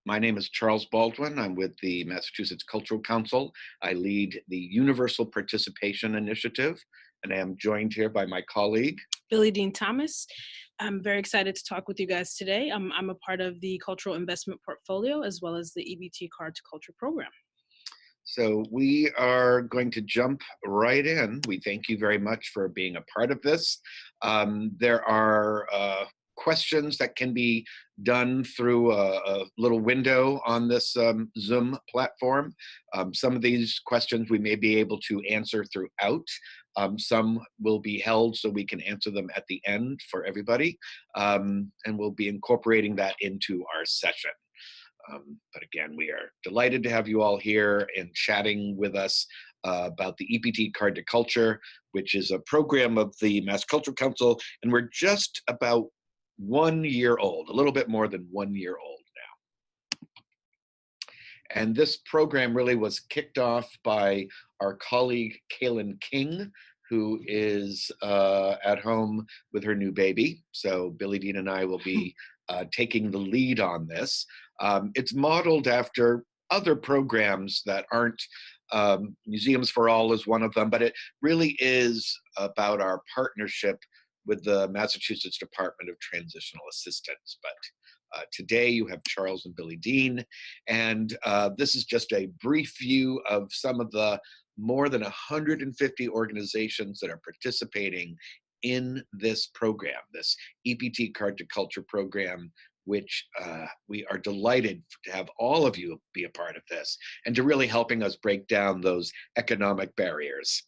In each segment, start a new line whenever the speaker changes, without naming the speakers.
My name is Charles Baldwin. I'm with the Massachusetts Cultural Council. I lead the Universal Participation Initiative, and I am joined here by my colleague,
Billy Dean Thomas. I'm very excited to talk with you guys today. I'm a part of the Cultural Investment Portfolio as well as the EBT Card to Culture program.
So we are going to jump right in. We thank you very much for being a part of this. There are questions that can be done through a little window on this Zoom platform. Some of these questions we may be able to answer throughout. Some will be held so we can answer them at the end for everybody. And we'll be incorporating that into our session. But again, we are delighted to have you all here and chatting with us about the EBT Card to Culture, which is a program of the Mass Cultural Council. And we're just about 1 year old, a little bit more than 1 year old now. And this program really was kicked off by our colleague, Kaylin King, who is at home with her new baby. So Billy Dean and I will be taking the lead on this. It's modeled after other programs that aren't Museums for All is one of them, but it really is about our partnership with the Massachusetts Department of Transitional Assistance. But today you have Charles and Billy Dean, and this is just a brief view of some of the more than 150 organizations that are participating in this program, this EBT Card to Culture program, which we are delighted to have all of you be a part of this and to really helping us break down those economic barriers.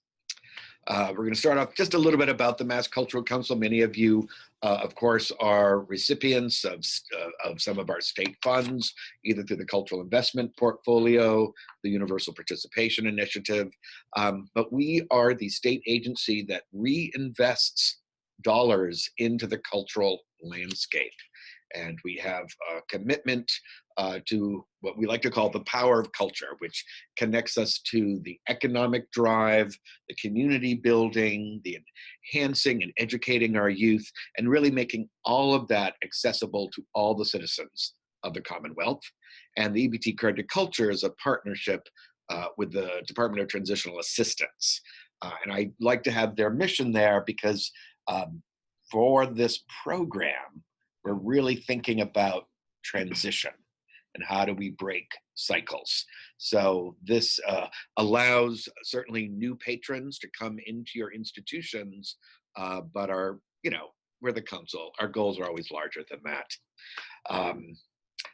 We're going to start off just a little bit about the Mass Cultural Council. Many of you, of course, are recipients of some of our state funds, either through the Cultural Investment Portfolio, the Universal Participation Initiative, but we are the state agency that reinvests dollars into the cultural landscape. And we have a commitment to what we like to call the power of culture, which connects us to the economic drive, the community building, the enhancing and educating our youth, and really making all of that accessible to all the citizens of the Commonwealth. And the EBT Card to Culture is a partnership with the Department of Transitional Assistance. And I like to have their mission there because for this program, we're really thinking about transition and how do we break cycles. So this allows certainly new patrons to come into your institutions, but we're the council. Our goals are always larger than that.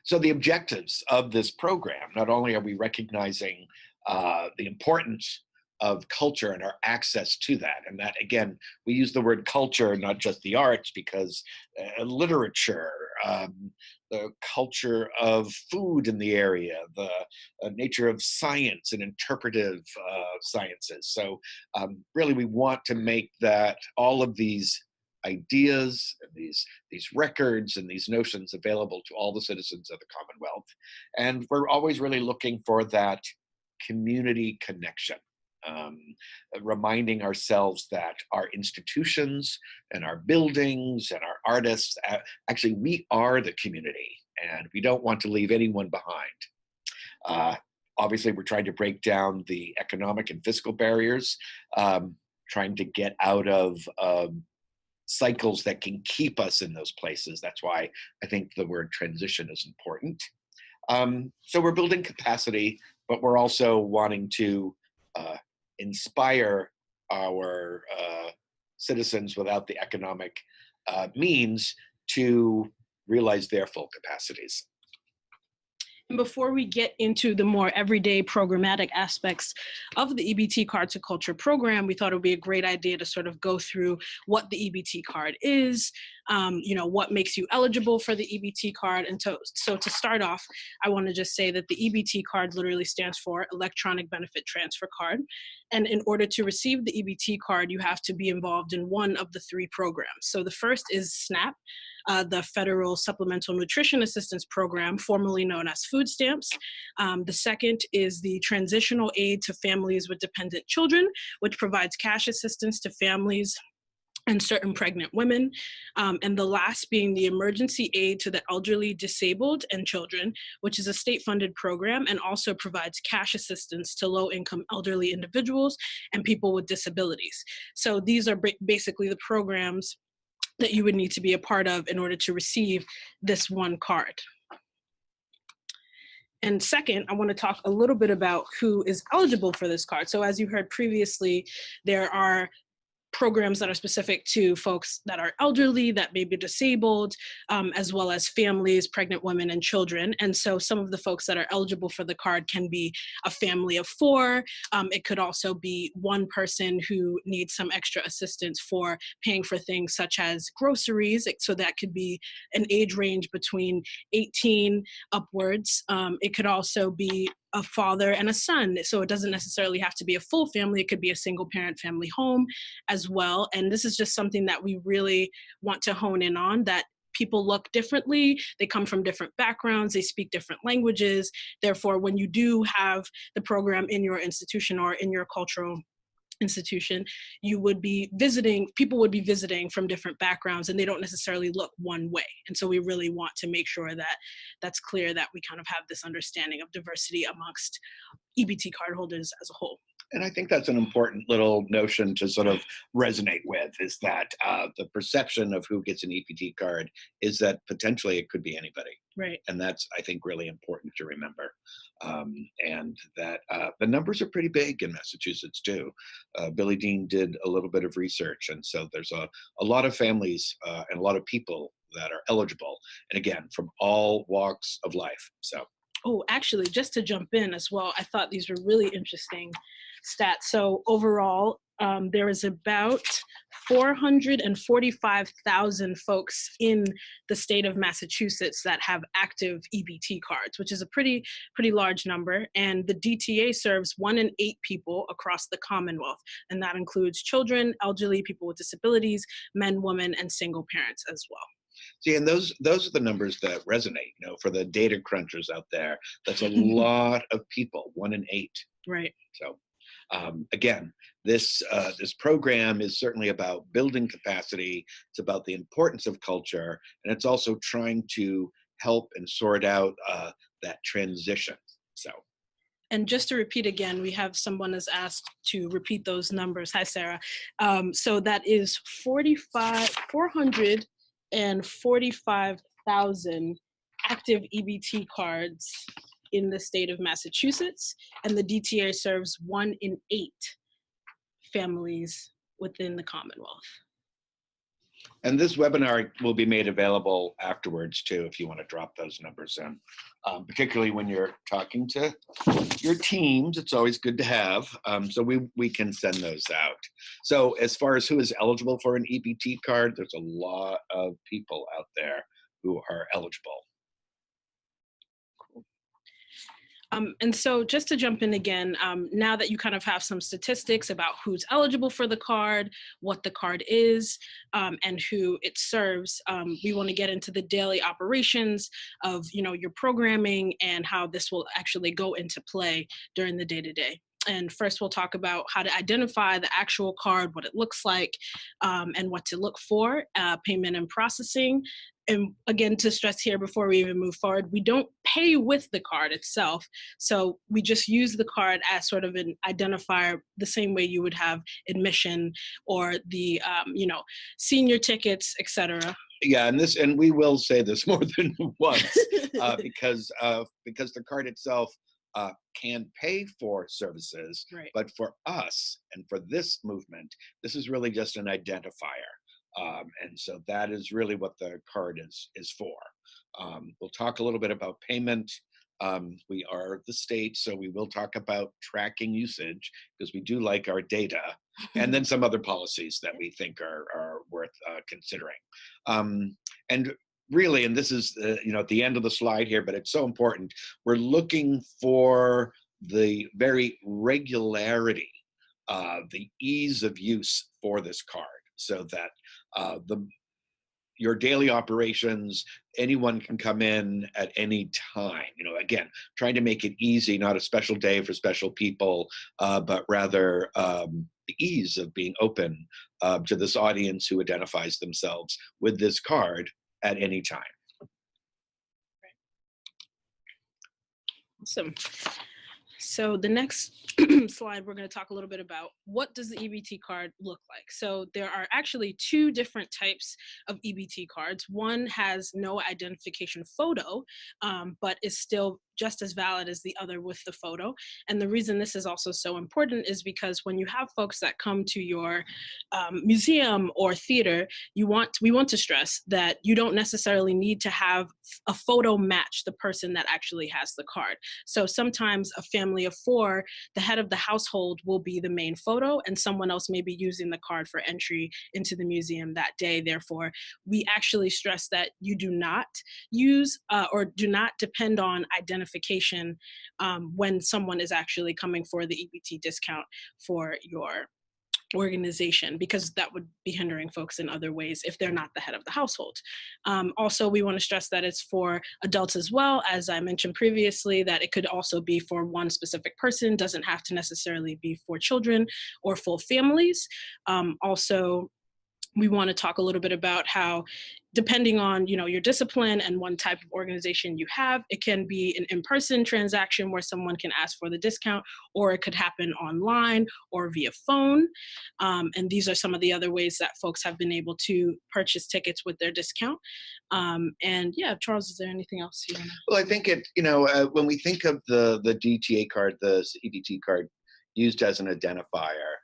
So the objectives of this program, not only are we recognizing the importance of culture and our access to that. And that, again, we use the word culture, not just the arts, because literature, the culture of food in the area, the nature of science and interpretive sciences. So really we want to make that all of these ideas, these records and these notions available to all the citizens of the Commonwealth. And we're always really looking for that community connection. Reminding ourselves that our institutions and our buildings and our artists, actually, we are the community and we don't want to leave anyone behind. Obviously, we're trying to break down the economic and fiscal barriers, trying to get out of cycles that can keep us in those places. That's why I think the word transition is important. So we're building capacity, but we're also wanting to inspire our citizens without the economic means to realize their full capacities.
And before we get into the more everyday programmatic aspects of the EBT Card to Culture program, we thought it would be a great idea to sort of go through what the EBT card is, what makes you eligible for the EBT card. And so to start off, I want to just say that the EBT card literally stands for Electronic Benefit Transfer Card. And in order to receive the EBT card, you have to be involved in one of the three programs. So the first is SNAP, the Federal Supplemental Nutrition Assistance Program, formerly known as food stamps. The second is the Transitional Aid to Families with Dependent Children, which provides cash assistance to families and certain pregnant women, and the last being the emergency aid to the elderly, disabled, and children, which is a state-funded program and also provides cash assistance to low-income elderly individuals and people with disabilities. So these are basically the programs that you would need to be a part of in order to receive this one card. And second, I want to talk a little bit about who is eligible for this card. So as you heard previously, there are programs that are specific to folks that are elderly, that may be disabled, as well as families, pregnant women, and children. And so some of the folks that are eligible for the card can be a family of 4. It could also be one person who needs some extra assistance for paying for things such as groceries. So that could be an age range between 18 upwards. It could also be a father and a son. So it doesn't necessarily have to be a full family. It could be a single parent family home as well. And this is just something that we really want to hone in on, that people look differently. They come from different backgrounds. They speak different languages. Therefore, when you do have the program in your institution or in your cultural institution, you would be visiting, people would be visiting from different backgrounds, and they don't necessarily look one way. And so we really want to make sure that that's clear, that we kind of have this understanding of diversity amongst EBT cardholders as a whole.
And I think that's an important little notion to sort of resonate with, is that the perception of who gets an EBT card is that potentially it could be anybody.
Right.
And that's, I think, really important to remember. And that the numbers are pretty big in Massachusetts, too. Billy Dean did a little bit of research. And so there's a lot of families and a lot of people that are eligible. And again, from all walks of life. So.
Oh, actually, just to jump in as well, I thought these were really interesting stats. So overall, there is about 445,000 folks in the state of Massachusetts that have active EBT cards, which is a pretty large number. And the DTA serves 1 in 8 people across the Commonwealth. And that includes children, elderly, people with disabilities, men, women, and single parents as well.
See, and those are the numbers that resonate, for the data crunchers out there. That's a lot of people, 1 in 8.
Right.
So again, this program is certainly about building capacity. It's about the importance of culture, and it's also trying to help and sort out that transition. So.
And just to repeat again, we have someone has asked to repeat those numbers. Hi, Sarah. So that is 445,000 active EBT cards in the state of Massachusetts, and the DTA serves 1 in 8 families within the Commonwealth.
And this webinar will be made available afterwards too, if you want to drop those numbers in. Particularly when you're talking to your teams, it's always good to have. So we can send those out. So as far as who is eligible for an EBT card, there's a lot of people out there who are eligible.
And so just to jump in again, now that you kind of have some statistics about who's eligible for the card, what the card is, and who it serves, we want to get into the daily operations of, your programming and how this will actually go into play during the day-to-day. And first, we'll talk about how to identify the actual card, what it looks like, and what to look for, payment and processing. And again, to stress here before we even move forward, we don't pay with the card itself. So we just use the card as sort of an identifier, the same way you would have admission or the, senior tickets, etc.
Yeah, and we will say this more than once because the card itself can pay for services,
right.
But for us and for this movement, this is really just an identifier. And so that is really what the card is for. We'll talk a little bit about payment. We are the state, so we will talk about tracking usage because we do like our data, and then some other policies that we think are worth considering. And really, and this is at the end of the slide here, but it's so important, we're looking for the very regularity, the ease of use for this card, so that your daily operations, anyone can come in at any time. Again, trying to make it easy, not a special day for special people, but rather the ease of being open to this audience who identifies themselves with this card at any time.
Awesome. So the next slide, we're going to talk a little bit about what does the EBT card look like. So there are actually two different types of EBT cards. One has no identification photo, but is still just as valid as the other with the photo. And the reason this is also so important is because when you have folks that come to your museum or theater, we want to stress that you don't necessarily need to have a photo match the person that actually has the card. So sometimes a family of four, the head of the household will be the main photo, and someone else may be using the card for entry into the museum that day. Therefore, we actually stress that you do not use or do not depend on identification when someone is actually coming for the EBT discount for your organization, because that would be hindering folks in other ways if they're not the head of the household. Also, we want to stress that it's for adults as well. As I mentioned previously, that it could also be for one specific person, doesn't have to necessarily be for children or full families. Also, we want to talk a little bit about how, depending on your discipline and one type of organization you have, it can be an in-person transaction where someone can ask for the discount, or it could happen online or via phone. And these are some of the other ways that folks have been able to purchase tickets with their discount. And yeah, Charles, is there anything else you want to?
Well, I think when we think of the DTA card, the EBT card used as an identifier,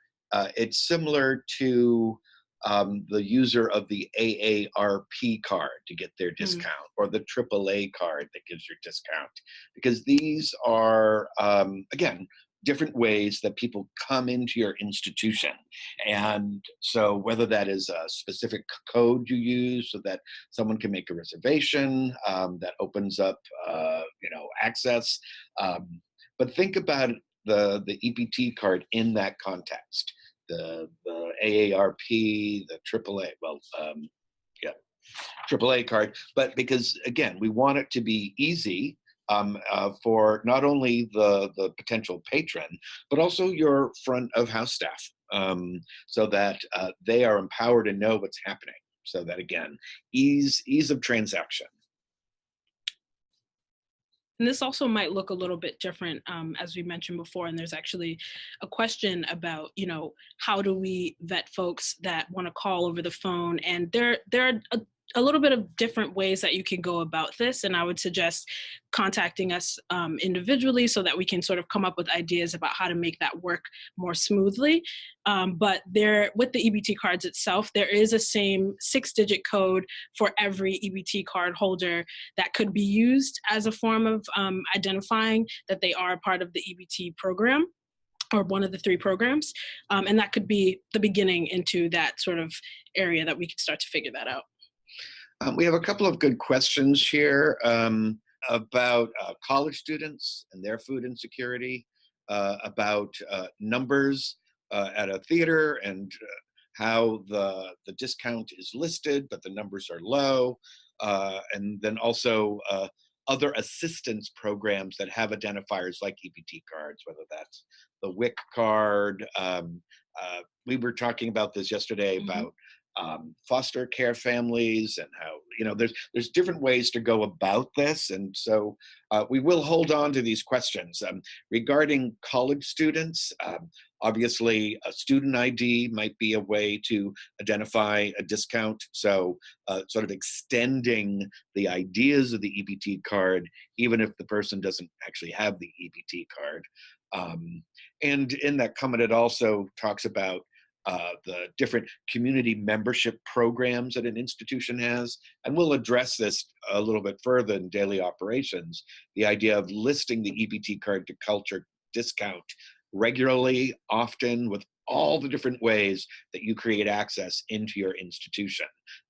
it's similar to the user of the AARP card to get their discount, or the AAA card that gives your discount, because these are, again, different ways that people come into your institution. And so whether that is a specific code you use so that someone can make a reservation, that opens up access. But think about the EBT card in that context. The AARP, the AAA, AAA card, but because again, we want it to be easy for not only the potential patron, but also your front of house staff, so that they are empowered and know what's happening. So that again, ease of transaction.
And this also might look a little bit different, as we mentioned before. And there's actually a question about, how do we vet folks that want to call over the phone? And there are a little bit of different ways that you can go about this. And I would suggest contacting us individually so that we can sort of come up with ideas about how to make that work more smoothly. But with the EBT cards itself, there is a same 6-digit code for every EBT card holder that could be used as a form of identifying that they are a part of the EBT program, or one of the 3 programs. And that could be the beginning into that sort of area that we could start to figure that out.
We have a couple of good questions here about college students and their food insecurity, about numbers at a theater, and how the discount is listed, but the numbers are low, and then also other assistance programs that have identifiers like EBT cards, whether that's the WIC card. We were talking about this yesterday about foster care families, and how there's different ways to go about this. And so we will hold on to these questions regarding college students. Obviously, a student ID might be a way to identify a discount. So sort of extending the ideas of the EBT card, even if the person doesn't actually have the EBT card. And in that comment, it also talks about the different community membership programs that an institution has. And we'll address this a little bit further in daily operations, the idea of listing the EBT card to culture discount regularly, often, with all the different ways that you create access into your institution.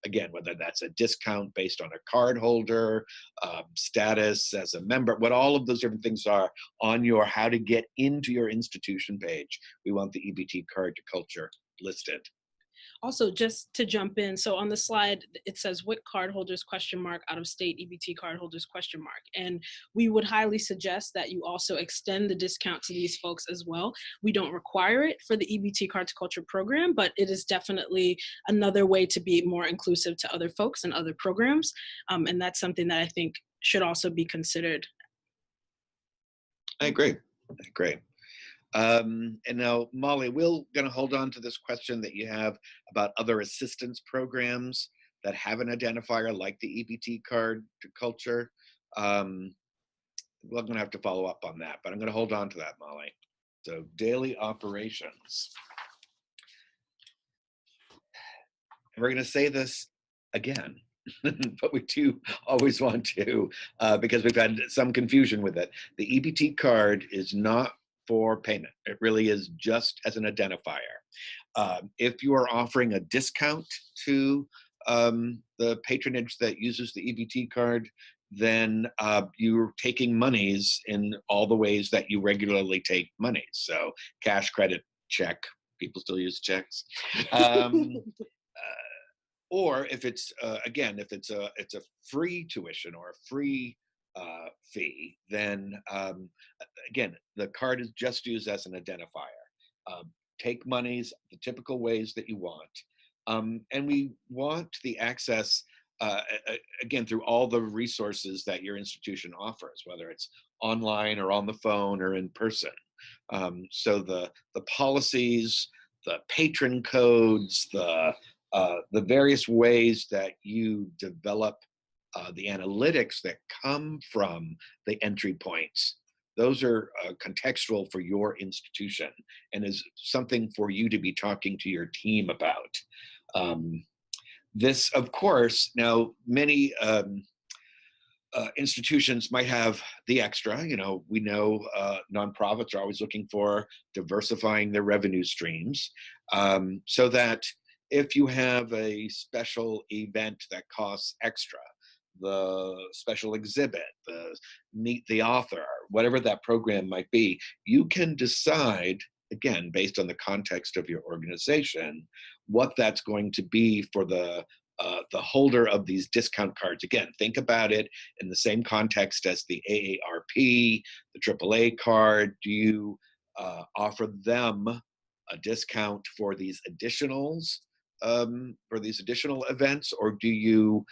Again, whether that's a discount based on a card holder, status as a member, what all of those different things are on your how to get into your institution page. We want the EBT card to culture listed.
Also, just to jump in, so on the slide it says WIC cardholders question mark out of state EBT cardholders question mark, and we would highly suggest that you also extend the discount to these folks as well. We don't require it for the EBT Card to Culture program, but it is definitely another way to be more inclusive to other folks and other programs, and that's something that I think should also be considered.
I agree. I agree. And now, Molly, we're going to hold on to this question that you have about other assistance programs that have an identifier like the EBT card to culture. We're going to have to follow up on that, but I'm going to hold on to that, Molly. So daily operations. And we're going to say this again, but we do always want to, because we've had some confusion with it. The EBT card is not for payment. It really is just as an identifier. If you are offering a discount to the patronage that uses the EBT card, then you're taking monies in all the ways that you regularly take monies. So cash, credit, check. People still use checks. Or if it's again, if it's a free tuition or a free fee, then again, the card is just used as an identifier. Take monies the typical ways that you want, and we want the access again through all the resources that your institution offers, whether it's online or on the phone or in person. So the policies, the patron codes, the various ways that you develop the analytics that come from the entry points, those are contextual for your institution and is something for you to be talking to your team about. This, of course, now many institutions might have the extra. You know, we know nonprofits are always looking for diversifying their revenue streams, so that if you have a special event that costs extra, the special exhibit, the meet the author, whatever that program might be, you can decide, again, based on the context of your organization, what that's going to be for the holder of these discount cards. Again, think about it in the same context as the AARP, the AAA card. Do you offer them a discount for these additionals, for these additional events, or do you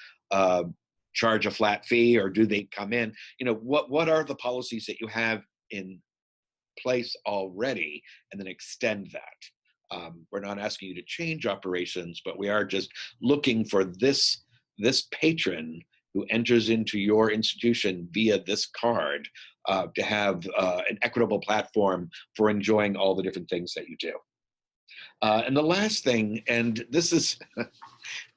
charge a flat fee, or do they come in? You know, what are the policies that you have in place already, and then extend that. We're not asking you to change operations, but we are just looking for this patron who enters into your institution via this card to have an equitable platform for enjoying all the different things that you do. And the last thing, and this is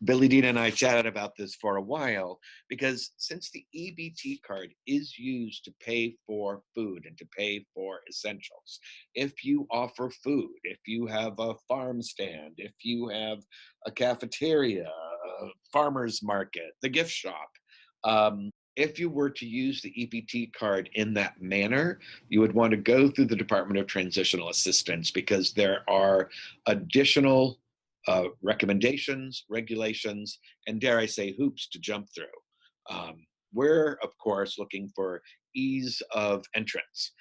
Billy Dean and I chatted about this for a while, because since the EBT card is used to pay for food and to pay for essentials, if you offer food, if you have a farm stand, if you have a cafeteria, a farmer's market, the gift shop, if you were to use the EBT card in that manner, you would want to go through the Department of Transitional Assistance, because there are additional recommendations, regulations, and dare I say, hoops to jump through. We're, of course, looking for ease of entrance.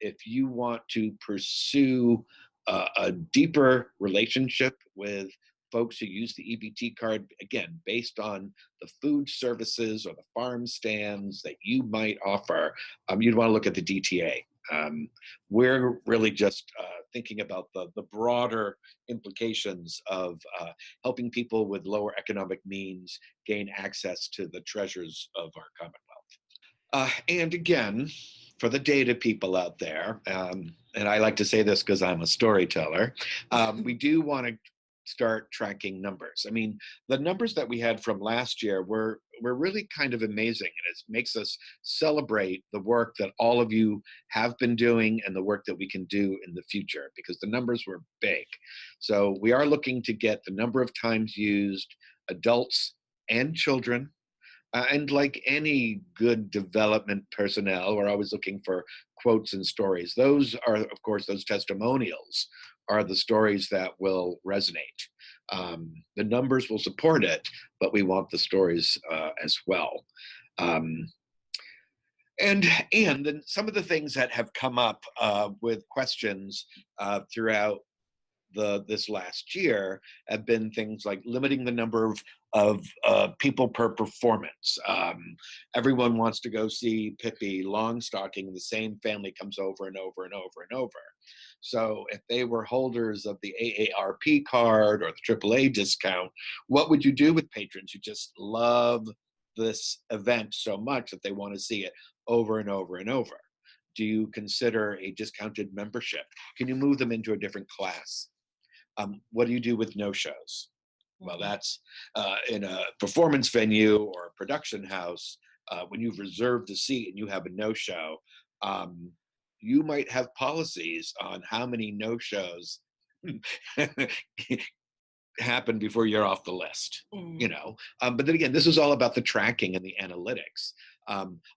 If you want to pursue a deeper relationship with folks who use the EBT card, again, based on the food services or the farm stands that you might offer, you'd want to look at the DTA. We're really just thinking about the broader implications of helping people with lower economic means gain access to the treasures of our Commonwealth. And again, for the data people out there, and I like to say this because I'm a storyteller, we do want to start tracking numbers. I mean, the numbers that we had from last year were really kind of amazing, and it makes us celebrate the work that all of you have been doing and the work that we can do in the future, because the numbers were big. So we are looking to get the number of times used, adults and children, and like any good development personnel, we're always looking for quotes and stories. Those are, of course, those testimonials are the stories that will resonate. The numbers will support it, but we want the stories as well. Um, and then some of the things that have come up with questions throughout this last year have been things like limiting the number of people per performance. Everyone wants to go see Pippi Longstocking, and the same family comes over and over and over and over. So if they were holders of the AARP card or the AAA discount, what would you do with patrons who just love this event so much that they want to see it over and over and over? Do you consider a discounted membership? Can you move them into a different class? What do you do with no-shows? Well, that's in a performance venue or a production house. When you've reserved a seat and you have a no-show, you might have policies on how many no-shows happen before you're off the list. But then again, this is all about the tracking and the analytics.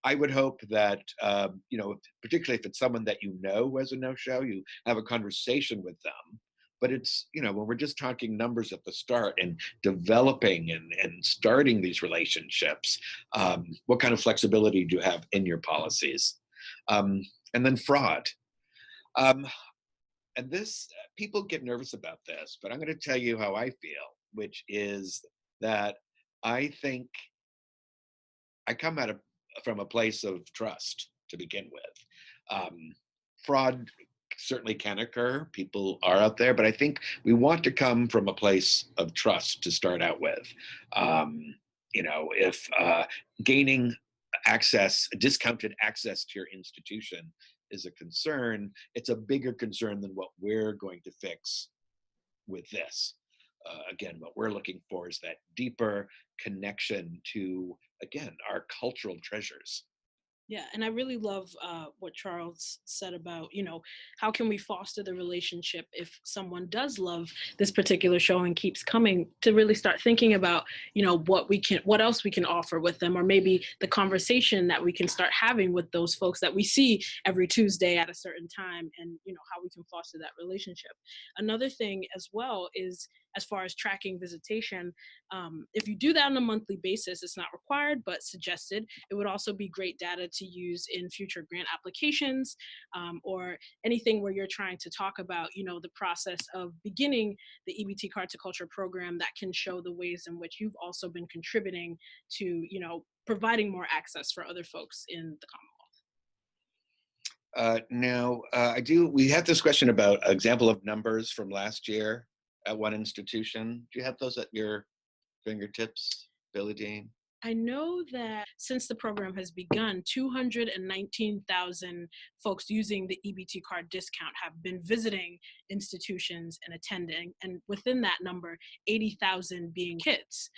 I would hope that particularly if it's someone that you know as a no-show, you have a conversation with them. But it's, when we're just talking numbers at the start and developing and starting these relationships, what kind of flexibility do you have in your policies? And then fraud. And this, people get nervous about this, but I'm going to tell you how I feel, which is that I think I come from a place of trust to begin with. Fraud certainly can occur. People are out there, but I think we want to come from a place of trust to start out with. If gaining discounted access to your institution is a concern, it's a bigger concern than what we're going to fix with this. Again, what we're looking for is that deeper connection to, again, our cultural treasures.
Yeah, and I really love what Charles said about, how can we foster the relationship if someone does love this particular show and keeps coming, to really start thinking about, what else we can offer with them, or maybe the conversation that we can start having with those folks that we see every Tuesday at a certain time, and, how we can foster that relationship. Another thing as well is, as far as tracking visitation, if you do that on a monthly basis, it's not required, but suggested. It would also be great data to use in future grant applications, or anything where you're trying to talk about, the process of beginning the EBT Card to Culture program, that can show the ways in which you've also been contributing to, providing more access for other folks in the Commonwealth.
We had this question about example of numbers from last year at one institution. Do you have those at your fingertips, Billie Dean?
I know that since the program has begun, 219,000 folks using the EBT card discount have been visiting institutions and attending, and within that number, 80,000 being kids.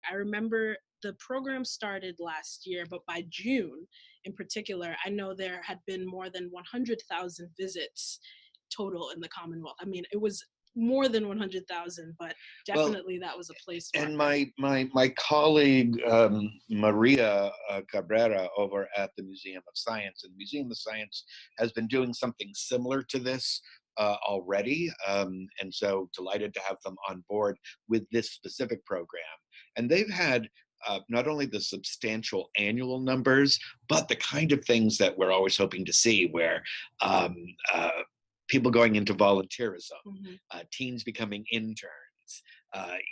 I remember the program started last year, but by June in particular, I know there had been more than 100,000 visits total in the Commonwealth. I mean, it was more than 100,000, but definitely that was a place.
And my colleague Maria Cabrera over at the Museum of Science, and the Museum of Science has been doing something similar to this already, and so delighted to have them on board with this specific program. And they've had not only the substantial annual numbers, but the kind of things that we're always hoping to see, where people going into volunteerism, teens becoming interns,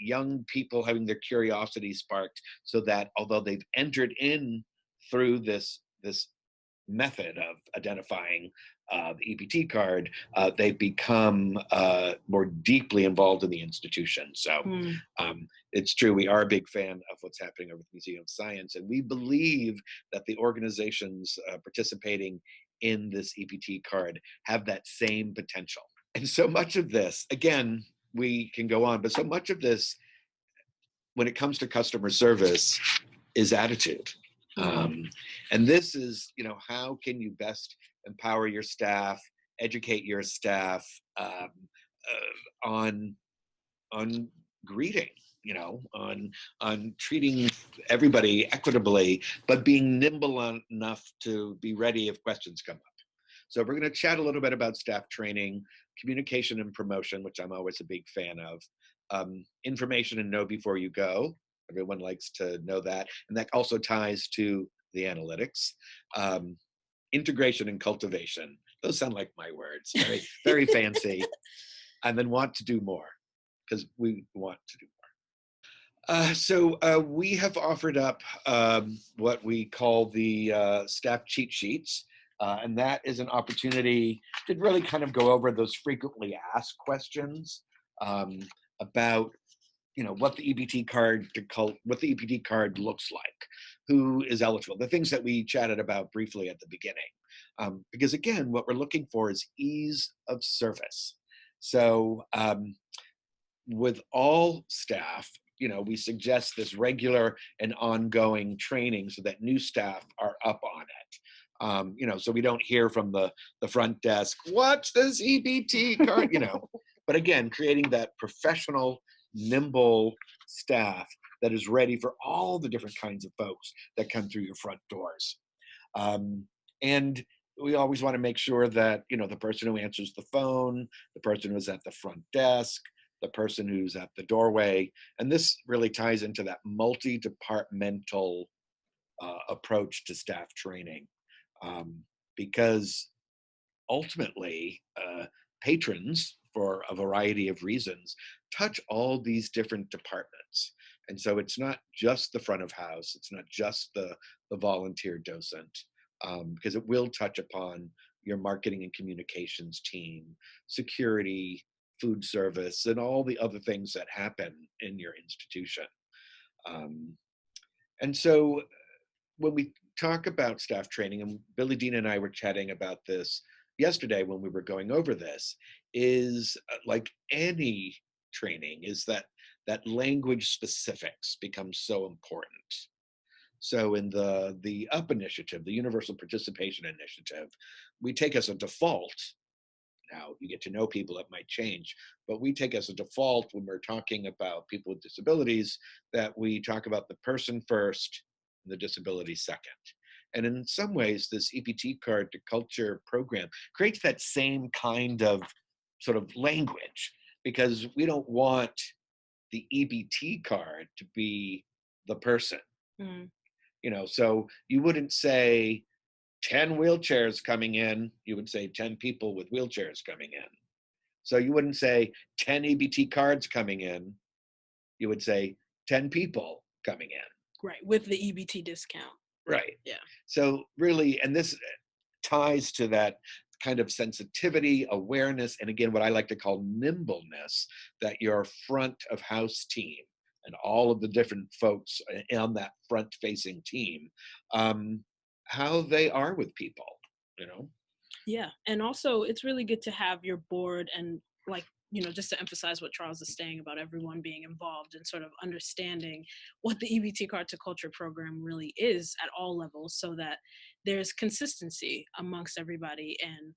young people having their curiosity sparked, so that although they've entered in through this method of identifying the EBT card, they've become more deeply involved in the institution. So it's true, we are a big fan of what's happening over at the Museum of Science, and we believe that the organizations participating in this EBT card have that same potential. And so much of this, again, we can go on, but so much of this, when it comes to customer service, is attitude. And this is, how can you best empower your staff, educate your staff on greeting, on treating everybody equitably, but being nimble enough to be ready if questions come up. So we're going to chat a little bit about staff training, communication and promotion, which I'm always a big fan of, Information and know before you go. Everyone likes to know that. And that also ties to the analytics. Um, Integration and cultivation. Those sound like my words, very, very fancy. And then want to do more because we want to do we have offered up what we call the staff cheat sheets, and that is an opportunity to really kind of go over those frequently asked questions um, about what the EBT card what the EBT card looks like, who is eligible, the things that we chatted about briefly at the beginning. Because again, what we're looking for is ease of service. So with all staff, we suggest this regular and ongoing training so that new staff are up on it. So we don't hear from the front desk, what's this EBT card? But again, creating that professional, nimble staff that is ready for all the different kinds of folks that come through your front doors. And we always want to make sure that, the person who answers the phone, the person who's at the front desk, the person who's at the doorway, and this really ties into that multi-departmental approach to staff training, because ultimately, patrons, for a variety of reasons, touch all these different departments. And so it's not just the front of house, it's not just the volunteer docent, because it will touch upon your marketing and communications team, security, food service, and all the other things that happen in your institution. Um, and so when we talk about staff training, and Billy Dean and I were chatting about this yesterday when we were going over this, is like any training, is that language specifics become so important. So in the UP initiative, the Universal Participation Initiative, we take as a default. Now you get to know people, it might change, but we take as a default when we're talking about people with disabilities that we talk about the person first and the disability second. And in some ways, this EBT card to culture program creates that same kind of sort of language, because we don't want the EBT card to be the person.
Mm.
So you wouldn't say 10 wheelchairs coming in, you would say 10 people with wheelchairs coming in. So you wouldn't say 10 EBT cards coming in, you would say 10 people coming in.
Right, with the EBT discount.
Right.
Yeah.
So really, and this ties to that kind of sensitivity, awareness, and again, what I like to call nimbleness that your front of house team and all of the different folks on that front facing team, how they are with people.
Yeah, and also it's really good to have your board and just to emphasize what Charles is saying about everyone being involved and sort of understanding what the EBT Card to Culture program really is at all levels, so that there's consistency amongst everybody, and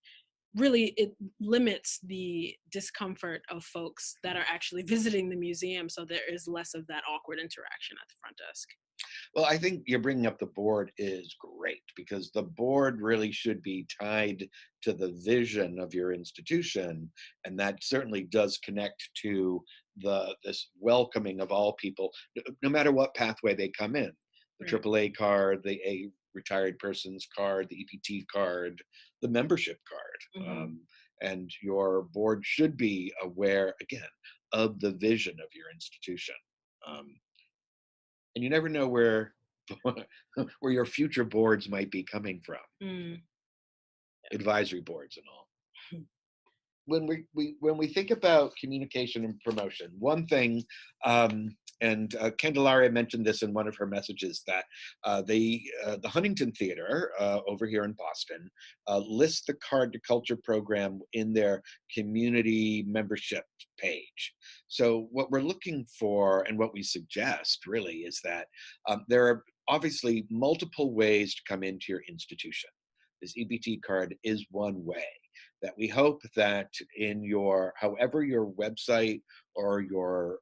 really it limits the discomfort of folks that are actually visiting the museum, so there is less of that awkward interaction at the front desk.
Well, I think you're bringing up the board is great, because the board really should be tied to the vision of your institution, and that certainly does connect to this welcoming of all people, no matter what pathway they come in. The
Right.
AAA card, the A retired person's card, the EPT card, the membership card,
Hmm.
and your board should be aware again of the vision of your institution. Um, and you never know where where your future boards might be coming from,
Mm.
advisory boards and all. When we think about communication and promotion, one thing, and Candelaria mentioned this in one of her messages, that the Huntington Theater over here in Boston lists the Card to Culture program in their community membership page. So what we're looking for and what we suggest really is that there are obviously multiple ways to come into your institution. This EBT card is one way that we hope that in however your website or your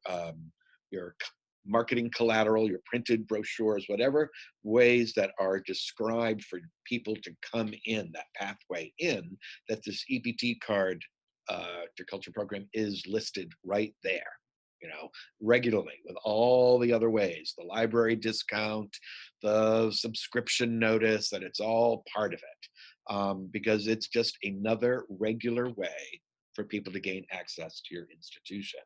marketing collateral, your printed brochures, whatever ways that are described for people to come in, that pathway in, that this EBT card to culture program is listed right there. regularly with all the other ways, the library discount, the subscription notice, that it's all part of it, because it's just another regular way for people to gain access to your institution.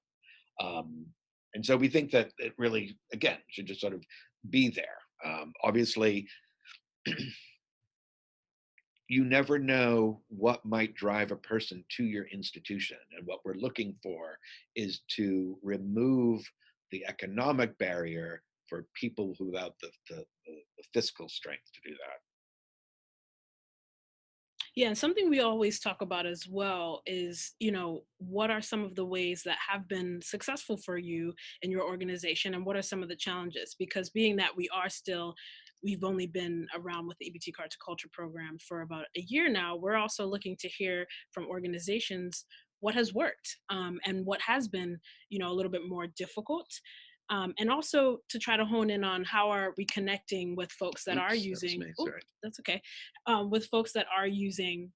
Um, and so we think that it really, again, should just sort of be there. Obviously, you never know what might drive a person to your institution. And what we're looking for is to remove the economic barrier for people without the fiscal strength to do that.
Yeah, and something we always talk about as well is, what are some of the ways that have been successful for you in your organization, and what are some of the challenges? Because being that we've only been around with the EBT Card to Culture program for about a year now, we're also looking to hear from organizations what has worked, and what has been, a little bit more difficult. And also to try to hone in on how are we connecting with folks that are
Oops, that was
using,
me.
oh,
Sorry.
that's okay, with folks that are using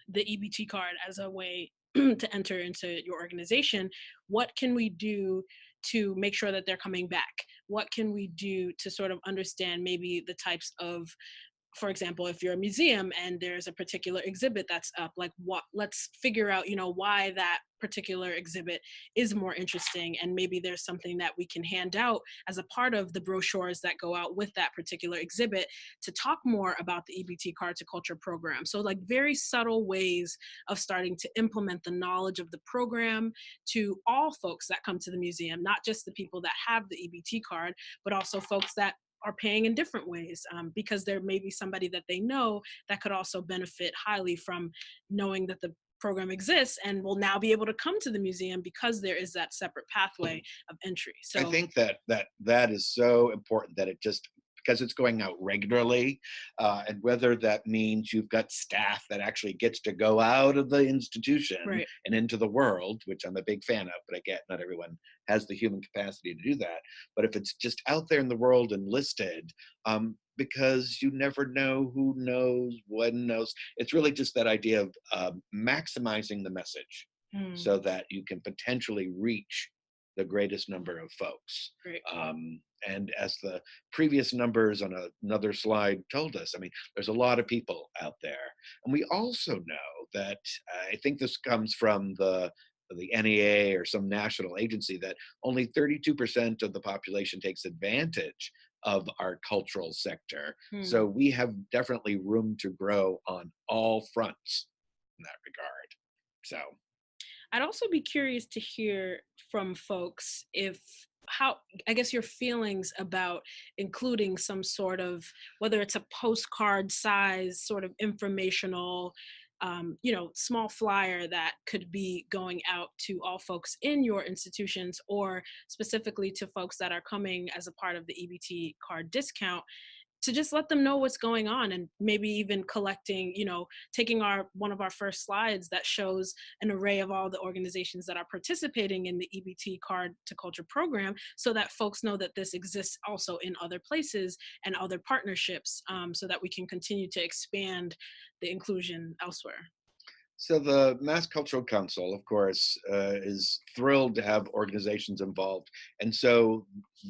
the EBT card as a way to enter into your organization. What can we do to make sure that they're coming back? What can we do to sort of understand maybe the types of, for example, if you're a museum and there's a particular exhibit that's up, like, what, let's figure out, why that particular exhibit is more interesting, and maybe there's something that we can hand out as a part of the brochures that go out with that particular exhibit to talk more about the EBT Card to Culture program. So, like, very subtle ways of starting to implement the knowledge of the program to all folks that come to the museum, not just the people that have the EBT card, but also folks that are paying in different ways, because there may be somebody that they know that could also benefit highly from knowing that the program exists and will now be able to come to the museum because there is that separate pathway of entry.
I
So,
think that is so important, that it just, because it's going out regularly, and whether that means you've got staff that actually gets to go out of the institution
right.
and into the world, which I'm a big fan of, but I get not everyone has the human capacity to do that. But if it's just out there in the world and listed, because you never know who knows, when knows, it's really just that idea of maximizing the message
Hmm,
so that you can potentially reach the greatest number of folks.
great.
And as the previous numbers on another slide told us, I mean, there's a lot of people out there. And we also know that, I think this comes from the NEA or some national agency, that only 32% of the population takes advantage of our cultural sector.
Hmm.
So we have definitely room to grow on all fronts in that regard. So
I'd also be curious to hear from folks if how, I guess, your feelings about including some sort of, whether it's a postcard size sort of informational, small flyer that could be going out to all folks in your institutions, or specifically to folks that are coming as a part of the EBT card discount, to just let them know what's going on, and maybe even collecting, taking our one of our first slides that shows an array of all the organizations that are participating in the EBT Card to Culture program, so that folks know that this exists also in other places and other partnerships, so that we can continue to expand the inclusion elsewhere.
So the Mass Cultural Council, of course, is thrilled to have organizations involved, and so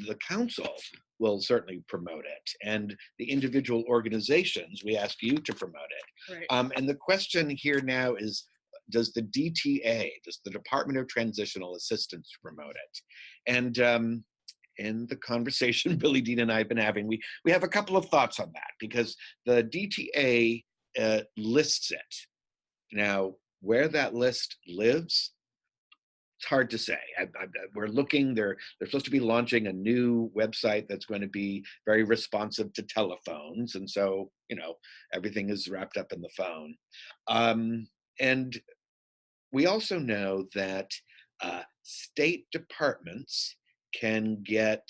the council will certainly promote it, and the individual organizations, we ask you to promote it.
Right.
And the question here now is, does the DTA, does the Department of Transitional Assistance, promote it? And in the conversation Billy Dean and I have been having, we have a couple of thoughts on that, because the DTA lists it. Now, where that list lives, it's hard to say. We're looking. They're supposed to be launching a new website that's going to be very responsive to telephones, and so everything is wrapped up in the phone. And we also know that state departments can get,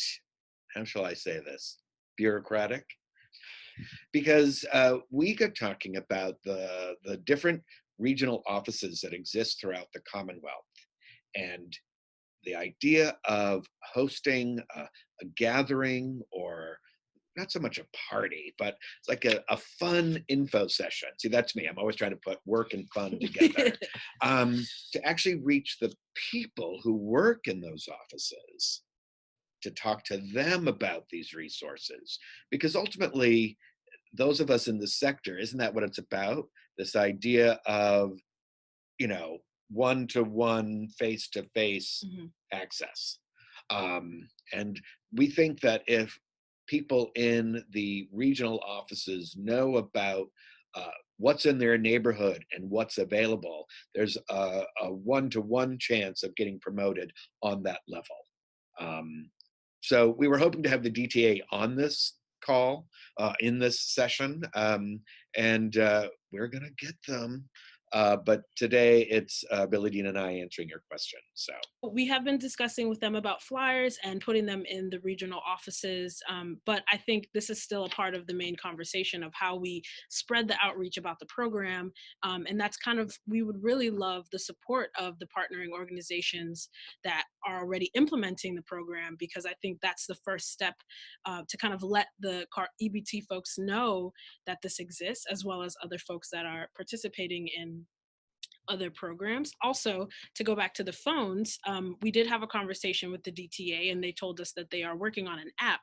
how shall I say this, bureaucratic, because we got talking about the different regional offices that exist throughout the Commonwealth, and the idea of hosting a gathering or not so much a party, but it's like a fun info session. See, that's me. I'm always trying to put work and fun together. um, to actually reach the people who work in those offices, to talk to them about these resources. Because ultimately, those of us in the sector, isn't that what it's about? This idea of, one to one, face to face
Mhm.
access. And we think that if people in the regional offices know about what's in their neighborhood and what's available, there's a one to one chance of getting promoted on that level. Um, so we were hoping to have the DTA on this call, in this session, and we're going to get them. But today it's Billie Dean and I answering your question. So
We have been discussing with them about flyers and putting them in the regional offices, but I think this is still a part of the main conversation of how we spread the outreach about the program. And that's kind of, we would really love the support of the partnering organizations that are already implementing the program, because I think that's the first step to kind of let the EBT folks know that this exists, as well as other folks that are participating in other programs. Also, to go back to the phones, we did have a conversation with the DTA, and they told us that they are working on an app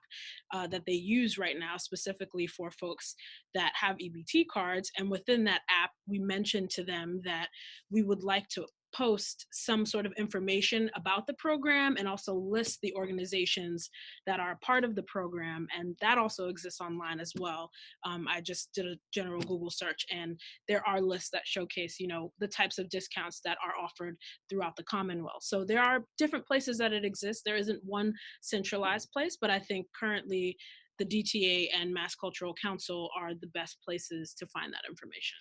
that they use right now specifically for folks that have EBT cards. And within that app, we mentioned to them that we would like to post some sort of information about the program and also list the organizations that are a part of the program. And that also exists online as well. I just did a general Google search, and there are lists that showcase, the types of discounts that are offered throughout the Commonwealth. So there are different places that it exists. There isn't one centralized place, but I think currently the DTA and Mass Cultural Council are the best places to find that information.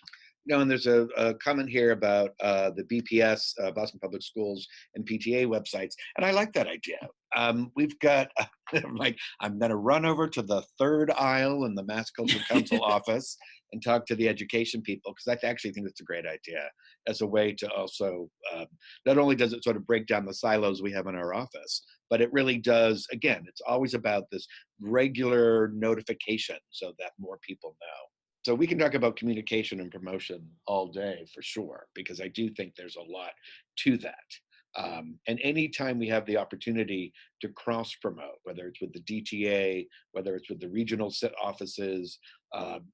no, and there's a comment here about the BPS, Boston Public Schools, and PTA websites, and I like that idea. We've got, like, I'm going to run over to the third aisle in the Mass Cultural Council office and talk to the education people, because I actually think that's a great idea as a way to also, not only does it sort of break down the silos we have in our office, but it really does, again, it's always about this regular notification so that more people know. So we can talk about communication and promotion all day for sure, because I do think there's a lot to that. And anytime we have the opportunity to cross promote, whether it's with the DTA, whether it's with the regional sit offices,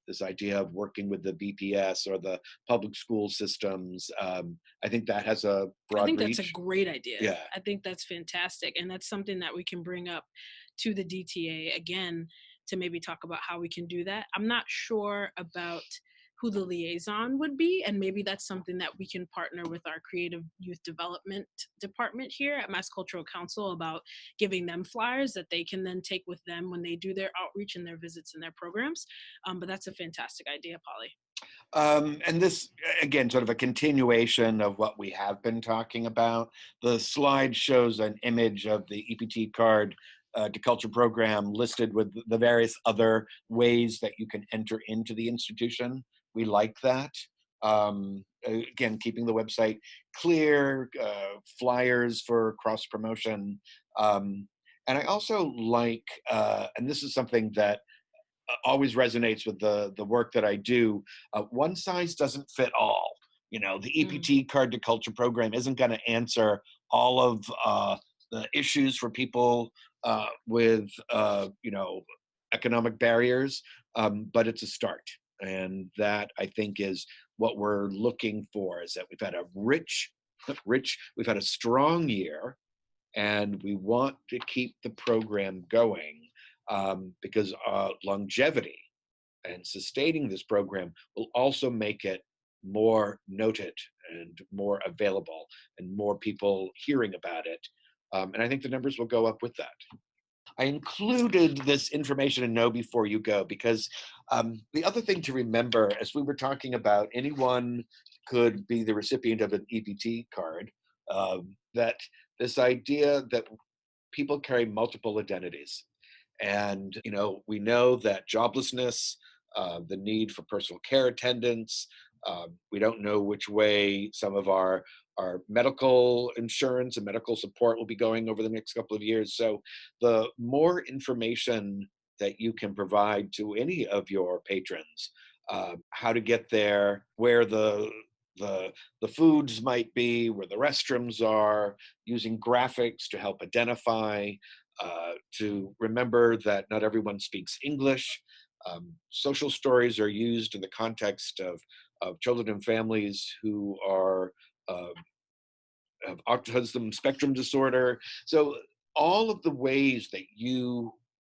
this idea of working with the BPS or the public school systems, I think that has a
I
broad
think that's a
reach.
great idea.
Yeah.
I think that's fantastic. And that's something that we can bring up to the DTA again to maybe talk about how we can do that. I'm not sure about who the liaison would be, and maybe that's something that we can partner with our creative youth development department here at Mass Cultural Council about giving them flyers that they can then take with them when they do their outreach and their visits and their programs. But that's a fantastic idea, Polly.
And this, again, sort of a continuation of what we have been talking about. The slide shows an image of the EBT card to culture program listed with the various other ways that you can enter into the institution. We like that. Again, keeping the website clear, flyers for cross promotion. And I also like, and this is something that always resonates with the work that I do. One size doesn't fit all. The
Mm.
EBT Card to Culture program isn't going to answer all of the issues for people with economic barriers, but it's a start, and that I think is what we're looking for. Is that we've had a we've had a strong year, and we want to keep the program going, because longevity and sustaining this program will also make it more noted and more available and more people hearing about it. And I think the numbers will go up with that. I included this information in Know Before You Go because the other thing to remember, as we were talking about, anyone could be the recipient of an EBT card, that this idea that people carry multiple identities. And, we know that joblessness, the need for personal care attendance, we don't know which way some of our medical insurance and medical support will be going over the next couple of years. So the more information that you can provide to any of your patrons, how to get there, where the the foods might be, where the restrooms are, using graphics to help identify, to remember that not everyone speaks English. Social stories are used in the context of children and families who are uh, of autism spectrum disorder. So all of the ways that you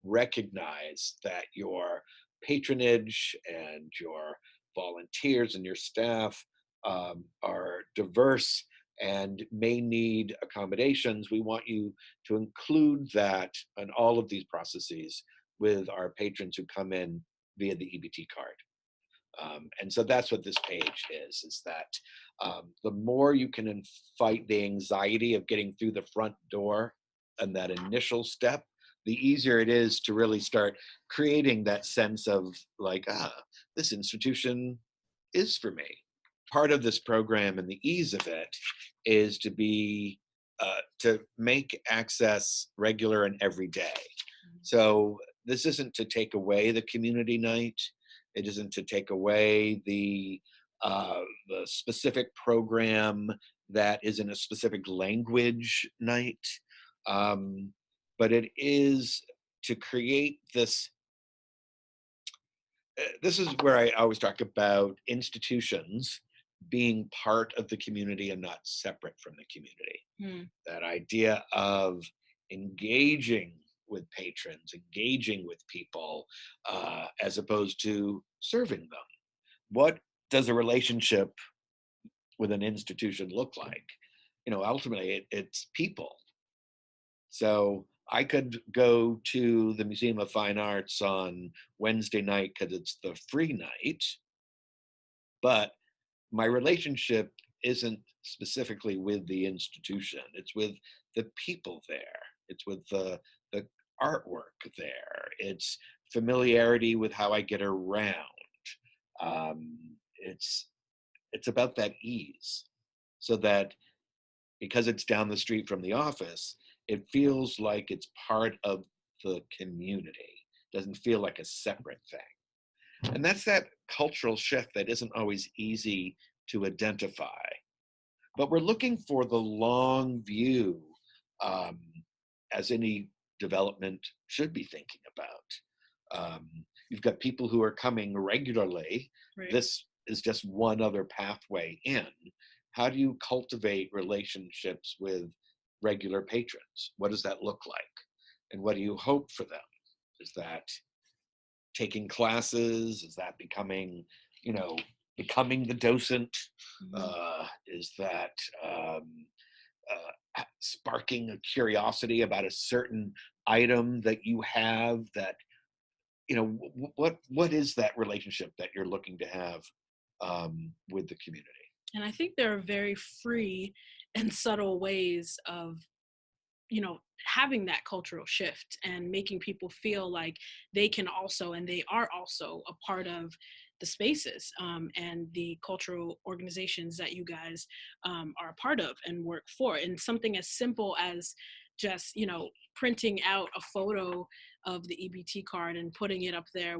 recognize that your patronage and your volunteers and your staff are diverse and may need accommodations, we want you to include that in all of these processes with our patrons who come in via the EBT card. And so that's what this page is that the more you can fight the anxiety of getting through the front door and that initial step, the easier it is to really start creating that sense of like, this institution is for me. Part of this program and the ease of it is to make access regular and every day. So this isn't to take away the community night. It isn't to take away the specific program that is in a specific language night, but it is to create this. This is where I always talk about institutions being part of the community and not separate from the community. That idea of engaging with patrons, engaging with people, as opposed to serving them. What does a relationship with an institution look like? Ultimately, it's people. So I could go to the Museum of Fine Arts on Wednesday night because it's the free night, but my relationship isn't specifically with the institution. It's with the people there. It's with the artwork there. It's familiarity with how I get around. It's about that ease, so that because it's down the street from the office, it feels like it's part of the community. It doesn't feel like a separate thing. And that's that cultural shift that isn't always easy to identify. But we're looking for the long view, um, as any development should be thinking about. You've got people who are coming regularly.
Right.
This is just one other pathway in. How do you cultivate relationships with regular patrons? What does that look like? And what do you hope for them? Is that taking classes? Is that becoming the docent? Is that sparking a curiosity about a certain item that you have? That what is that relationship that you're looking to have with the community?
And I think there are very free and subtle ways of having that cultural shift and making people feel like they can also and they are also a part of the spaces and the cultural organizations that you guys are a part of and work for. And something as simple as just printing out a photo of the EBT card and putting it up there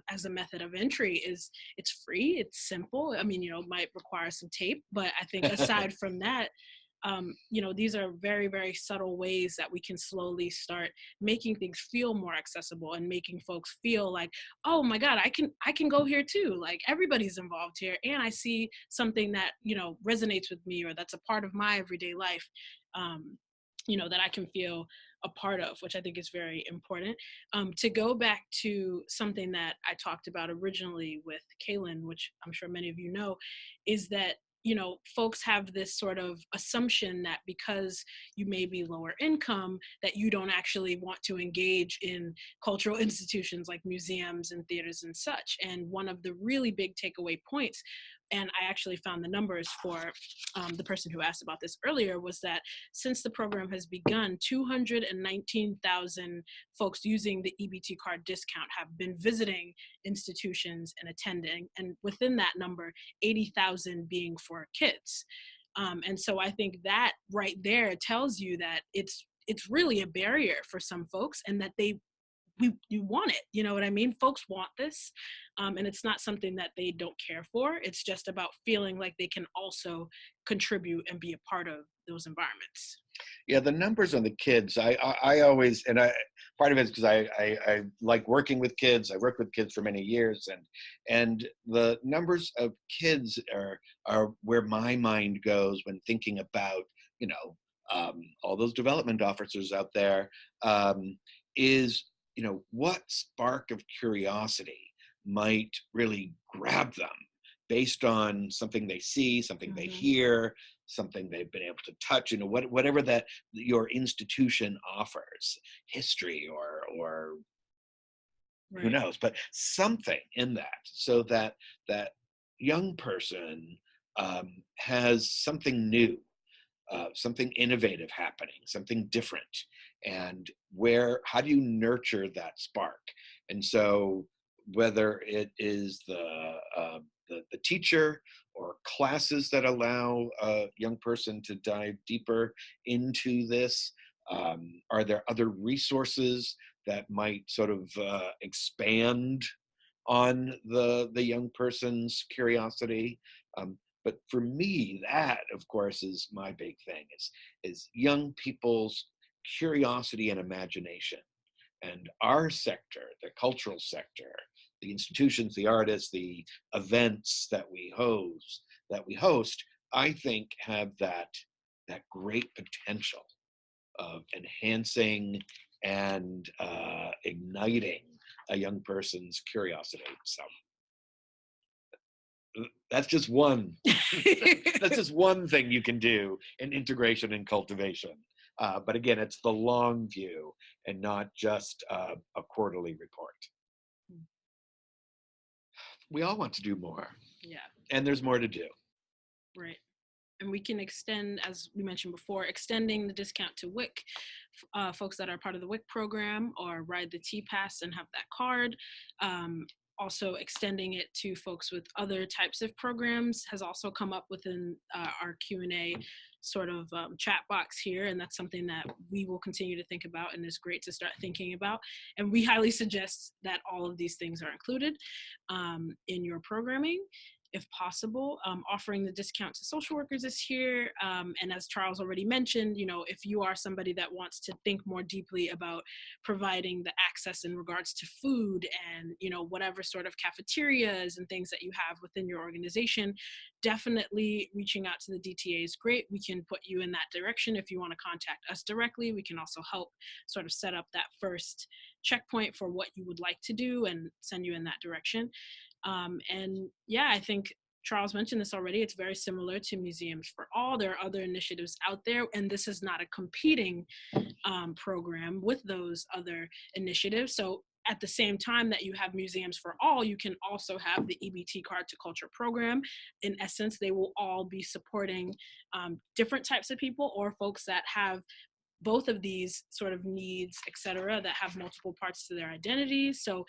as a method of entry it's free, it's simple. I mean, it might require some tape, but I think aside from that, these are very, very subtle ways that we can slowly start making things feel more accessible and making folks feel like, oh my God, I can go here too. Like everybody's involved here, and I see something that resonates with me or that's a part of my everyday life. That I can feel a part of, which I think is very important. To go back to something that I talked about originally with Kaylin, which I'm sure many of you know, is that folks have this sort of assumption that because you may be lower income, that you don't actually want to engage in cultural institutions like museums and theaters and such. And one of the really big takeaway points, and I actually found the numbers for the person who asked about this earlier, was that since the program has begun, 219,000 folks using the EBT card discount have been visiting institutions and attending. And within that number, 80,000 being for kids. And so I think that right there tells you that it's really a barrier for some folks, and that they you want it. You know what I mean? Folks want this, and it's not something that they don't care for. It's just about feeling like they can also contribute and be a part of those environments.
Yeah, the numbers on the kids, I always, and I, part of it is because I like working with kids. I worked with kids for many years, and the numbers of kids are where my mind goes when thinking about, you know, all those development officers out there, um, is, you know, what spark of curiosity might really grab them based on something they see, something they
Mm-hmm.
hear, something they've been able to touch, you know, whatever that your institution offers, history or who
Right.
knows, but something in that, so that that young person has something new, something innovative happening, something different, and where, how do you nurture that spark? And so, whether it is the teacher or classes that allow a young person to dive deeper into this, are there other resources that might sort of expand on the young person's curiosity? Um, but for me, that of course is my big thing, is young people's curiosity and imagination. And our sector, the cultural sector, the institutions, the artists, the events that we host, I think have that great potential of enhancing and igniting a young person's curiosity. So that's just one that's just one thing you can do in integration and cultivation. But again, it's the long view and not just a quarterly report. We all want to do more,
Yeah.
and there's more to do.
Right. And we can extend, as we mentioned before, extending the discount to WIC, folks that are part of the WIC program or ride the T-Pass and have that card. Also extending it to folks with other types of programs has also come up within our Q&A sort of chat box here, and that's something that we will continue to think about, and is great to start thinking about. And we highly suggest that all of these things are included in your programming, if possible. Offering the discount to social workers this year. And as Charles already mentioned, you know, if you are somebody that wants to think more deeply about providing the access in regards to food and, you know, whatever sort of cafeterias and things that you have within your organization, definitely reaching out to the DTA is great. We can put you in that direction. If you want to contact us directly, we can also help sort of set up that first checkpoint for what you would like to do and send you in that direction. And yeah, I think Charles mentioned this already. It's very similar to Museums for All. There are other initiatives out there, and this is not a competing program with those other initiatives. So at the same time that you have Museums for All, you can also have the EBT Card to Culture program. In essence, they will all be supporting different types of people or folks that have both of these sort of needs, et cetera, that have multiple parts to their identity. So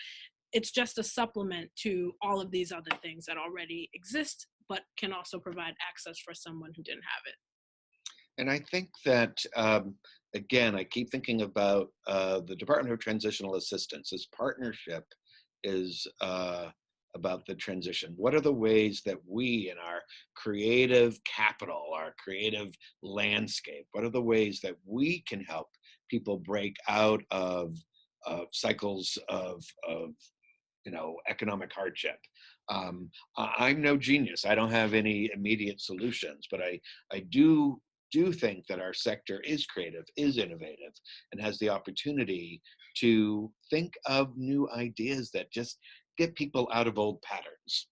it's just a supplement to all of these other things that already exist, but can also provide access for someone who didn't have it.
And I think that, again, I keep thinking about the Department of Transitional Assistance. This partnership is about the transition. What are the ways that we, in our creative capital, our creative landscape, what are the ways that we can help people break out of cycles of economic hardship? I'm no genius. I don't have any immediate solutions, but I do think that our sector is creative, is innovative, and has the opportunity to think of new ideas that just get people out of old patterns.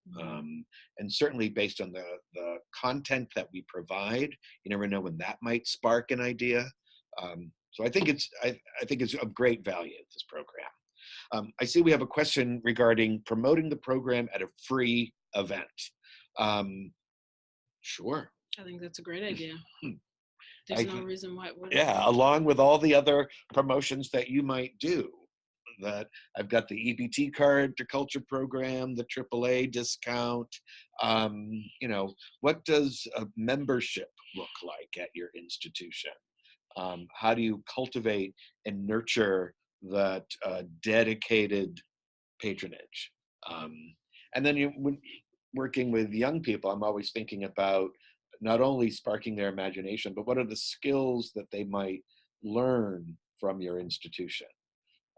And certainly based on the content that we provide, you never know when that might spark an idea. So I think it's of great value, this program. I see we have a question regarding promoting the program at a free event. Sure.
I think that's a great idea. There's no reason why it wouldn't.
Yeah, along with all the other promotions that you might do. That I've got the EBT Card to Culture program, the AAA discount. What does a membership look like at your institution? How do you cultivate and nurture that dedicated patronage. Um, and then when working with young people, I'm always thinking about not only sparking their imagination, but what are the skills that they might learn from your institution?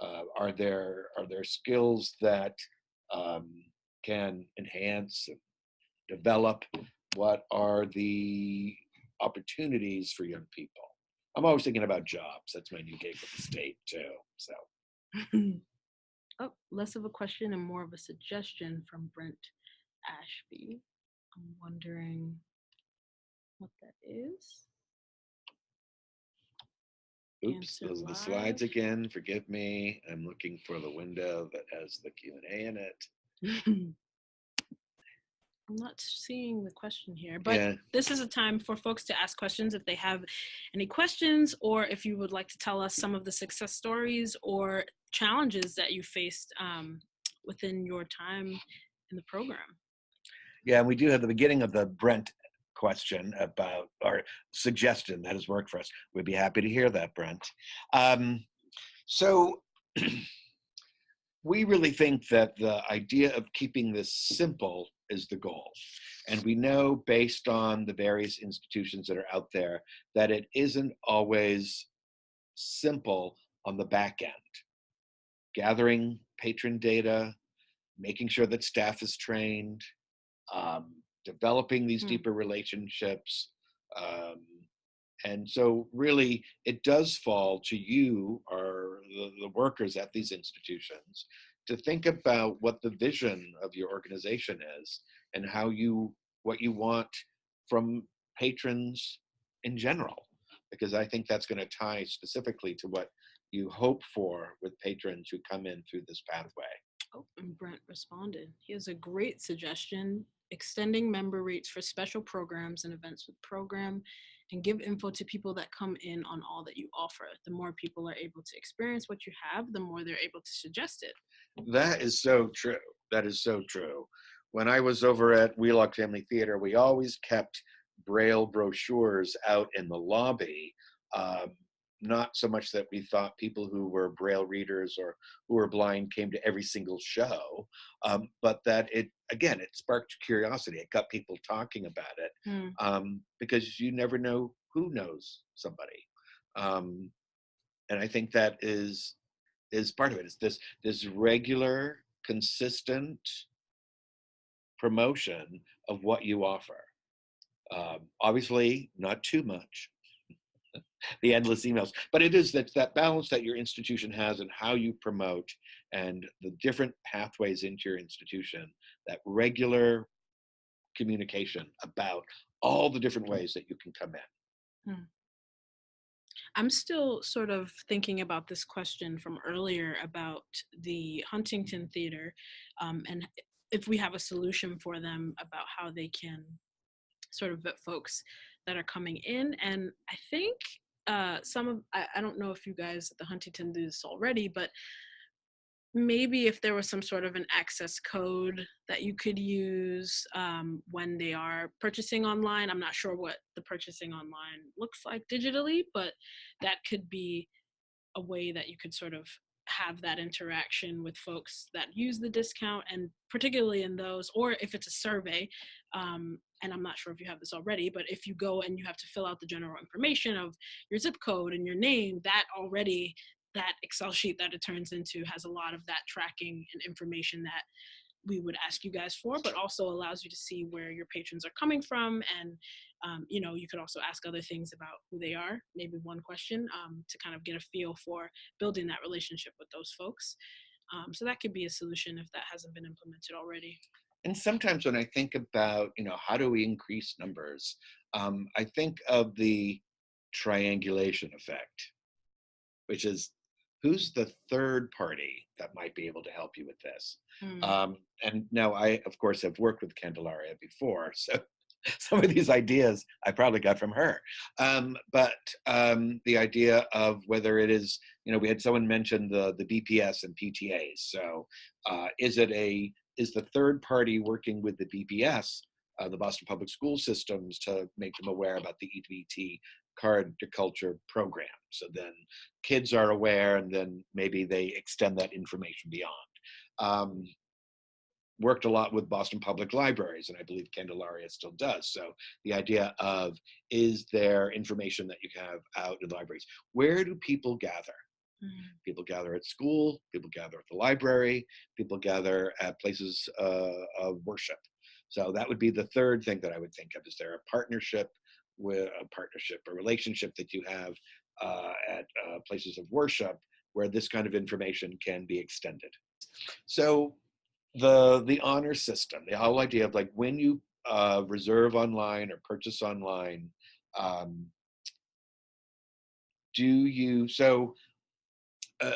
Are there skills that um, can enhance, develop? What are the opportunities for young people? I'm always thinking about jobs. That's my new gig with the state too. So
Oh, less of a question and more of a suggestion from Brent Ashby. I'm wondering what that is.
oops,
Answer
those are the
live.
slides again. Forgive me. I'm looking for the window that has the Q&A in it.
I'm not seeing the question here, but
Yeah.
this is a time for folks to ask questions if they have any questions, or if you would like to tell us some of the success stories or challenges that you faced within your time in the program.
Yeah, and we do have the beginning of the Brent question about, or suggestion that has worked for us. We'd be happy to hear that, Brent. So we really think that the idea of keeping this simple is the goal. And we know, based on the various institutions that are out there, that it isn't always simple on the back end. Gathering patron data, making sure that staff is trained, developing these deeper relationships. Um, and so really it does fall to you, or the workers at these institutions, to think about what the vision of your organization is, and what you want from patrons in general, because I think that's going to tie specifically to what you hope for with patrons who come in through this pathway.
Oh, and Brent responded. He has a great suggestion: extending member rates for special programs and events with program, and give info to people that come in on all that you offer. The more people are able to experience what you have, the more they're able to suggest it.
That is so true. That is so true. When I was over at Wheelock Family Theater, we always kept Braille brochures out in the lobby. Um, Not so much that we thought people who were Braille readers or who were blind came to every single show, but that it sparked curiosity. It got people talking about it, because you never know who knows somebody. And I think that is part of it. It's this regular, consistent promotion of what you offer. Obviously, not too much, the endless emails, but it is that balance that your institution has, and how you promote, and the different pathways into your institution, that regular communication about all the different ways that you can come in.
I'm still sort of thinking about this question from earlier about the Huntington Theater, and if we have a solution for them about how they can sort of vet folks that are coming in. And I think I don't know if you guys at the Huntington do this already, but maybe if there was some sort of an access code that you could use when they are purchasing online. I'm not sure what the purchasing online looks like digitally, but that could be a way that you could sort of have that interaction with folks that use the discount, and particularly in those, or if it's a survey, and I'm not sure if you have this already, but if you go and you have to fill out the general information of your zip code and your name, that Excel sheet that it turns into has a lot of that tracking and information that we would ask you guys for, but also allows you to see where your patrons are coming from. And you could also ask other things about who they are, maybe one question, to kind of get a feel for building that relationship with those folks. So that could be a solution if that hasn't been implemented already.
And sometimes when I think about, how do we increase numbers, I think of the triangulation effect, which is, who's the third party that might be able to help you with this? And now I, of course, have worked with Candelaria before, so some of these ideas I probably got from her. But the idea of whether it is, we had someone mention the BPS and PTAs. So is the third party working with the BPS, the Boston Public School Systems, to make them aware about the EBT card to culture program. So then kids are aware, and then maybe they extend that information beyond. Um, Worked a lot with Boston Public Libraries, and I believe Candelaria still does. So the idea of, is there information that you have out in libraries? Where do people gather?
Mhm.
People gather at school, people gather at the library, people gather at places of worship. So that would be the third thing that I would think of. Is there a partnership a relationship that you have at places of worship where this kind of information can be extended? So the honor system, the whole idea of like when you reserve online or purchase online, um, do you so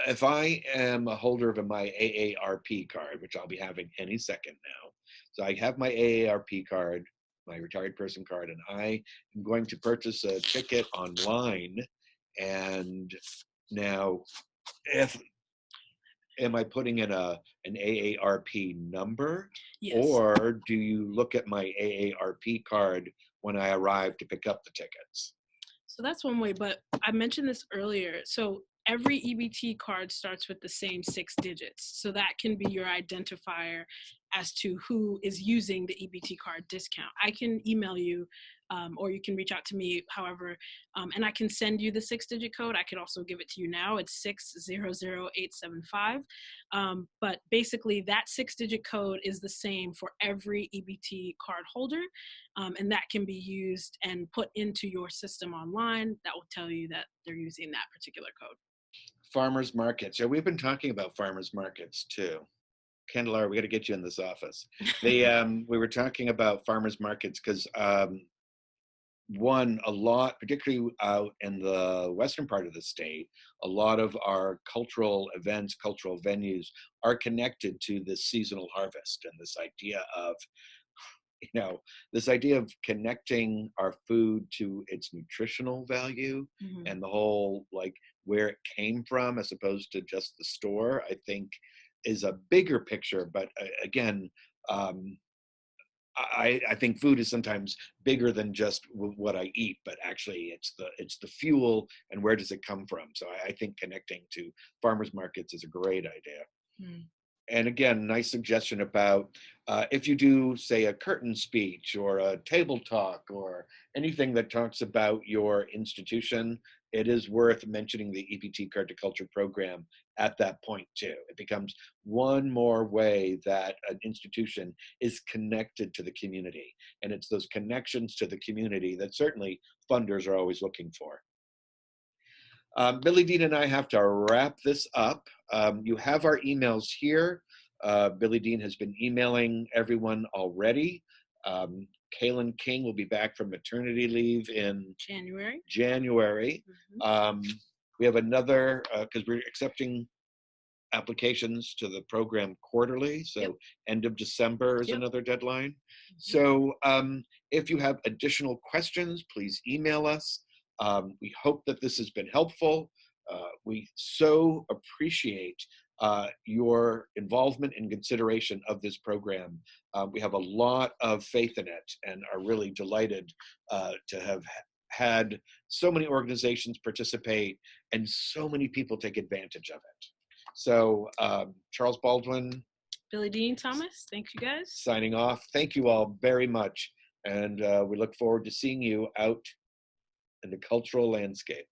if I am a holder of my AARP card, which I'll be having any second now, so I have my AARP card, my retired person card, and I am going to purchase a ticket online. And now, if am I putting in an AARP number,
Yes.
or do you look at my AARP card when I arrive to pick up the tickets?
So that's one way, but I mentioned this earlier. So every EBT card starts with the same 6 digits. So that can be your identifier as to who is using the EBT card discount. I can email you, or you can reach out to me, however, and I can send you the 6 digit code. I could also give it to you now. It's 600875. But basically, that 6 digit code is the same for every EBT card holder. And that can be used and put into your system online. That will tell you that they're using that particular code.
Farmers markets. Yeah, we've been talking about farmers markets too. Candelaria, we got to get you in this office. We were talking about farmers markets because one, a lot, particularly out in the western part of the state, a lot of our cultural events, cultural venues are connected to this seasonal harvest and this idea of, you know, this idea of connecting our food to its nutritional value
Mhm.
and the whole like where it came from as opposed to just the store, I think is a bigger picture. But again, um, I think food is sometimes bigger than just what I eat, but actually it's the fuel and where does it come from. So I think connecting to farmers markets is a great idea.
Mm.
And again, nice suggestion about if you do, say, a curtain speech or a table talk or anything that talks about your institution, it is worth mentioning the EBT Card to Culture program at that point too. It becomes one more way that an institution is connected to the community. And it's those connections to the community that certainly funders are always looking for. Billy Dean and I have to wrap this up. You have our emails here. Billy Dean has been emailing everyone already. Kaylin King will be back from maternity leave in
January.
January.
Mhm.
We have another, because we're accepting applications to the program quarterly. So
Yep.
end of December is
Yep.
another deadline.
Mhm.
So if you have additional questions, please email us. We hope that this has been helpful. We so appreciate your involvement and consideration of this program. We have a lot of faith in it and are really delighted to have had so many organizations participate and so many people take advantage of it. So Charles Baldwin
Billy Dean Thomas, thank you guys.
signing off. Thank you all very much. And we look forward to seeing you out in the cultural landscape.